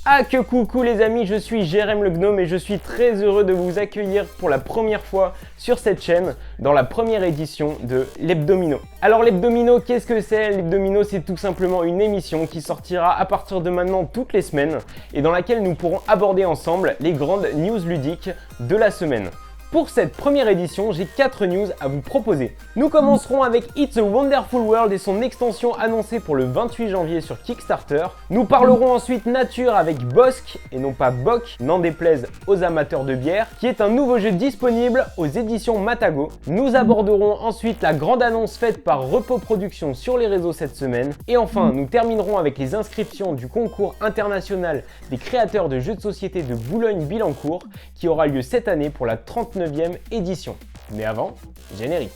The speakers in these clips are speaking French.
Ah que coucou les amis, je suis Jérém le Gnome et je suis très heureux de vous accueillir pour la première fois sur cette chaîne dans la première édition de l'Hebdomino. Alors l'Hebdomino, qu'est-ce que c'est? L'Hebdomino, c'est tout simplement une émission qui sortira à partir de maintenant toutes les semaines et dans laquelle nous pourrons aborder ensemble les grandes news ludiques de la semaine. Pour cette première édition, j'ai 4 news à vous proposer. Nous commencerons avec It's a Wonderful World et son extension annoncée pour le 28 janvier sur Kickstarter. Nous parlerons ensuite nature avec Bosque, et non pas Bock, n'en déplaise aux amateurs de bière, qui est un nouveau jeu disponible aux éditions Matago. Nous aborderons ensuite la grande annonce faite par Repos Productions sur les réseaux cette semaine. Et enfin, nous terminerons avec les inscriptions du concours international des créateurs de jeux de société de Boulogne-Billancourt, qui aura lieu cette année pour la 39e édition. Mais avant, générique.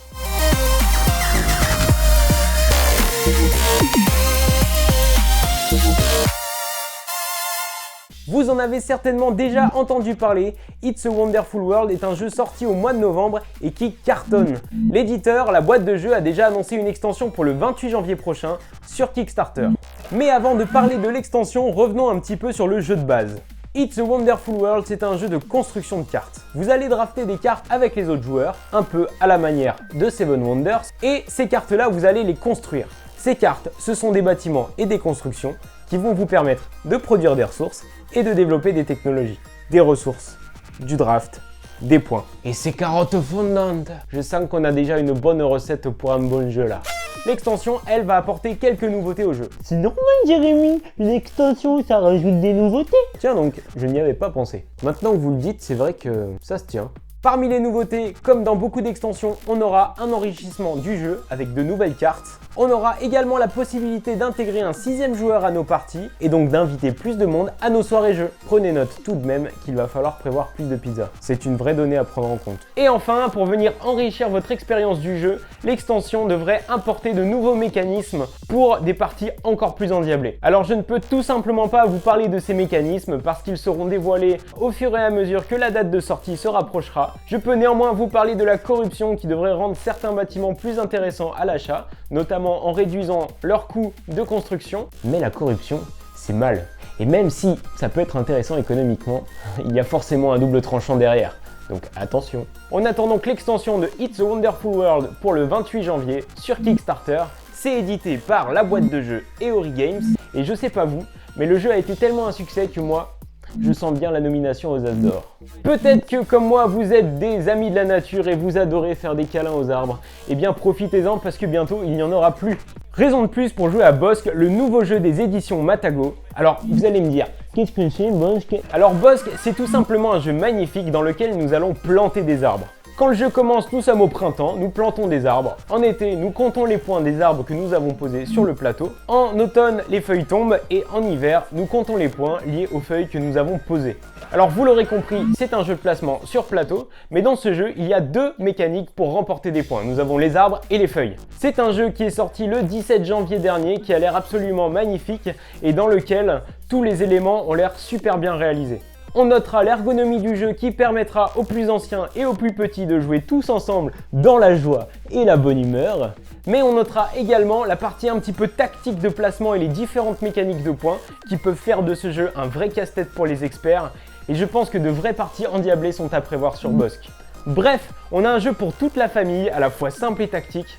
Vous en avez certainement déjà entendu parler, It's a Wonderful World est un jeu sorti au mois de novembre et qui cartonne. L'éditeur, la boîte de jeu, a déjà annoncé une extension pour le 28 janvier prochain sur Kickstarter. Mais avant de parler de l'extension, revenons un petit peu sur le jeu de base. It's a Wonderful World, c'est un jeu de construction de cartes. Vous allez drafter des cartes avec les autres joueurs, un peu à la manière de Seven Wonders, et ces cartes-là, vous allez les construire. Ces cartes, ce sont des bâtiments et des constructions qui vont vous permettre de produire des ressources et de développer des technologies. Des ressources, du draft, des points. Et ces carottes fondantes, je sens qu'on a déjà une bonne recette pour un bon jeu là. L'extension, elle, va apporter quelques nouveautés au jeu. C'est normal, Jérémy, une extension, ça rajoute des nouveautés. Tiens donc, je n'y avais pas pensé. Maintenant que vous le dites, c'est vrai que ça se tient. Parmi les nouveautés, comme dans beaucoup d'extensions, on aura un enrichissement du jeu avec de nouvelles cartes. On aura également la possibilité d'intégrer un 6e joueur à nos parties et donc d'inviter plus de monde à nos soirées jeux. Prenez note tout de même qu'il va falloir prévoir plus de pizzas. C'est une vraie donnée à prendre en compte. Et enfin, pour venir enrichir votre expérience du jeu, l'extension devrait importer de nouveaux mécanismes pour des parties encore plus endiablées. Alors je ne peux tout simplement pas vous parler de ces mécanismes parce qu'ils seront dévoilés au fur et à mesure que la date de sortie se rapprochera. Je peux néanmoins vous parler de la corruption qui devrait rendre certains bâtiments plus intéressants à l'achat, notamment en réduisant leur coût de construction. Mais la corruption, c'est mal. Et même si ça peut être intéressant économiquement, il y a forcément un double tranchant derrière. Donc attention. On attend donc l'extension de It's a Wonderful World pour le 28 janvier sur Kickstarter. C'est édité par la boîte de jeu Eori Games. Et je sais pas vous, mais le jeu a été tellement un succès que moi, je sens bien la nomination aux As d'Or. Peut-être que comme moi, vous êtes des amis de la nature et vous adorez faire des câlins aux arbres. Eh bien profitez-en parce que bientôt il n'y en aura plus. Raison de plus pour jouer à Bosque, le nouveau jeu des éditions Matago. Alors vous allez me dire, Qu'est-ce que c'est, Bosque? alors Bosque, c'est tout simplement un jeu magnifique dans lequel nous allons planter des arbres. Quand le jeu commence, nous sommes au printemps, nous plantons des arbres. En été, nous comptons les points des arbres que nous avons posés sur le plateau. En automne, les feuilles tombent et en hiver, nous comptons les points liés aux feuilles que nous avons posées. Alors vous l'aurez compris, c'est un jeu de placement sur plateau, mais dans ce jeu, il y a 2 mécaniques pour remporter des points. Nous avons les arbres et les feuilles. C'est un jeu qui est sorti le 17 janvier dernier, qui a l'air absolument magnifique et dans lequel tous les éléments ont l'air super bien réalisés. On notera l'ergonomie du jeu qui permettra aux plus anciens et aux plus petits de jouer tous ensemble dans la joie et la bonne humeur. Mais on notera également la partie un petit peu tactique de placement et les différentes mécaniques de points qui peuvent faire de ce jeu un vrai casse-tête pour les experts. Et je pense que de vraies parties endiablées sont à prévoir sur Bosque. Bref, on a un jeu pour toute la famille, à la fois simple et tactique,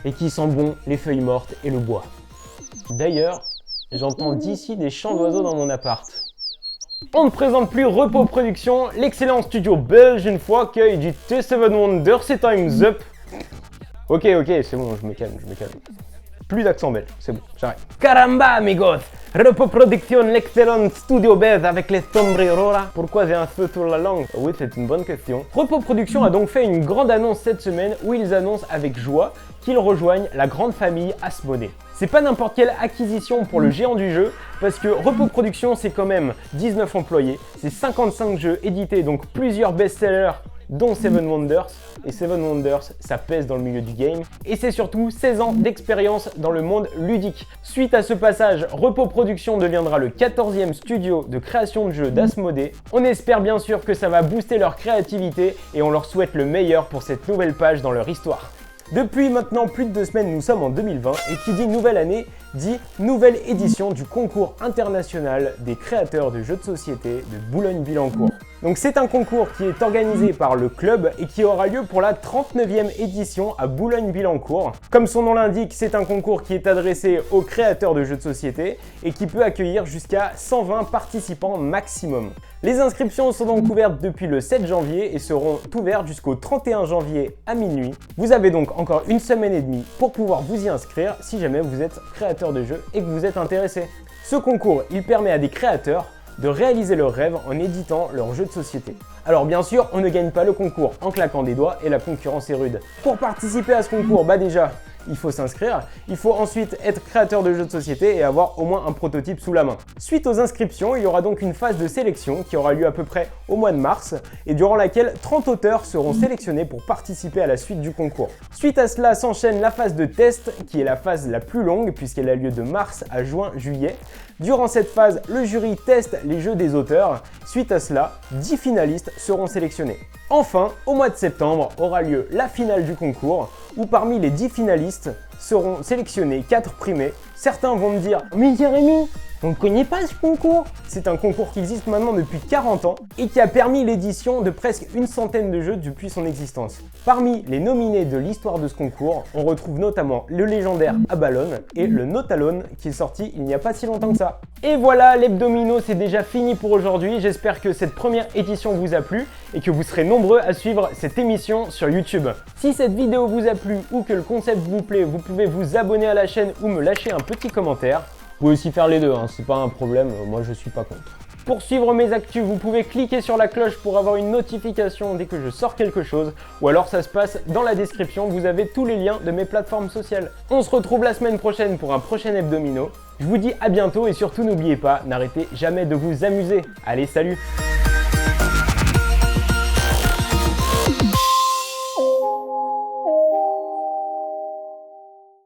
et qui sent bon les feuilles mortes et le bois. D'ailleurs, j'entends d'ici des chants d'oiseaux dans mon appart. On ne présente plus Repos Productions, l'excellent studio belge une fois accueille du T7 Wonders et Time's Up. Ok, c'est bon, je me calme. Plus d'accent belge, c'est bon, j'arrête. Caramba, amigos! Repos Productions, l'excellent studio belge avec les sombreros. Pourquoi j'ai un feu sur la langue? Oui, c'est une bonne question. Repos Productions a donc fait une grande annonce cette semaine où ils annoncent avec joie qu'ils rejoignent la grande famille Asmodée. C'est pas n'importe quelle acquisition pour le géant du jeu, parce que Repos Productions, c'est quand même 19 employés, c'est 55 jeux édités, donc plusieurs best-sellers, dont Seven Wonders. Et Seven Wonders, ça pèse dans le milieu du game. Et c'est surtout 16 ans d'expérience dans le monde ludique. Suite à ce passage, Repos Productions deviendra le 14e studio de création de jeux d'Asmodée. On espère bien sûr que ça va booster leur créativité et on leur souhaite le meilleur pour cette nouvelle page dans leur histoire. Depuis maintenant plus de 2 semaines, nous sommes en 2020 et qui dit nouvelle année dit nouvelle édition du concours international des créateurs de jeux de société de Boulogne-Billancourt. Donc c'est un concours qui est organisé par le club et qui aura lieu pour la 39e édition à Boulogne-Billancourt. Comme son nom l'indique, c'est un concours qui est adressé aux créateurs de jeux de société et qui peut accueillir jusqu'à 120 participants maximum. Les inscriptions sont donc ouvertes depuis le 7 janvier et seront ouvertes jusqu'au 31 janvier à minuit. Vous avez donc encore une semaine et demie pour pouvoir vous y inscrire si jamais vous êtes créateur de jeux et que vous êtes intéressé. Ce concours, il permet à des créateurs de réaliser leurs rêves en éditant leurs jeux de société. Alors bien sûr, on ne gagne pas le concours en claquant des doigts et la concurrence est rude. Pour participer à ce concours, déjà, il faut s'inscrire, il faut ensuite être créateur de jeux de société et avoir au moins un prototype sous la main. Suite aux inscriptions, il y aura donc une phase de sélection qui aura lieu à peu près au mois de mars et durant laquelle 30 auteurs seront sélectionnés pour participer à la suite du concours. Suite à cela s'enchaîne la phase de test qui est la phase la plus longue puisqu'elle a lieu de mars à juin-juillet. Durant cette phase, le jury teste les jeux des auteurs. Suite à cela, 10 finalistes seront sélectionnés. Enfin, au mois de septembre aura lieu la finale du concours où parmi les 10 finalistes seront sélectionnés 4 primés. Certains vont me dire « Mais Jérémy, on ne connaît pas ce concours !» C'est un concours qui existe maintenant depuis 40 ans et qui a permis l'édition de presque une centaine de jeux depuis son existence. Parmi les nominés de l'histoire de ce concours, on retrouve notamment le légendaire Abalone et le Notalone qui est sorti il n'y a pas si longtemps que ça. Et voilà, l'Hebdomino, c'est déjà fini pour aujourd'hui. J'espère que cette première édition vous a plu et que vous serez nombreux à suivre cette émission sur YouTube. Si cette vidéo vous a plu ou que le concept vous plaît, vous pouvez vous abonner à la chaîne ou me lâcher un petit commentaire. Vous pouvez aussi faire les deux, c'est pas un problème, moi je suis pas contre. Pour suivre mes actus, vous pouvez cliquer sur la cloche pour avoir une notification dès que je sors quelque chose, ou alors ça se passe dans la description, vous avez tous les liens de mes plateformes sociales. On se retrouve la semaine prochaine pour un prochain Hebdomino. Je vous dis à bientôt et surtout n'oubliez pas, n'arrêtez jamais de vous amuser. Allez, salut!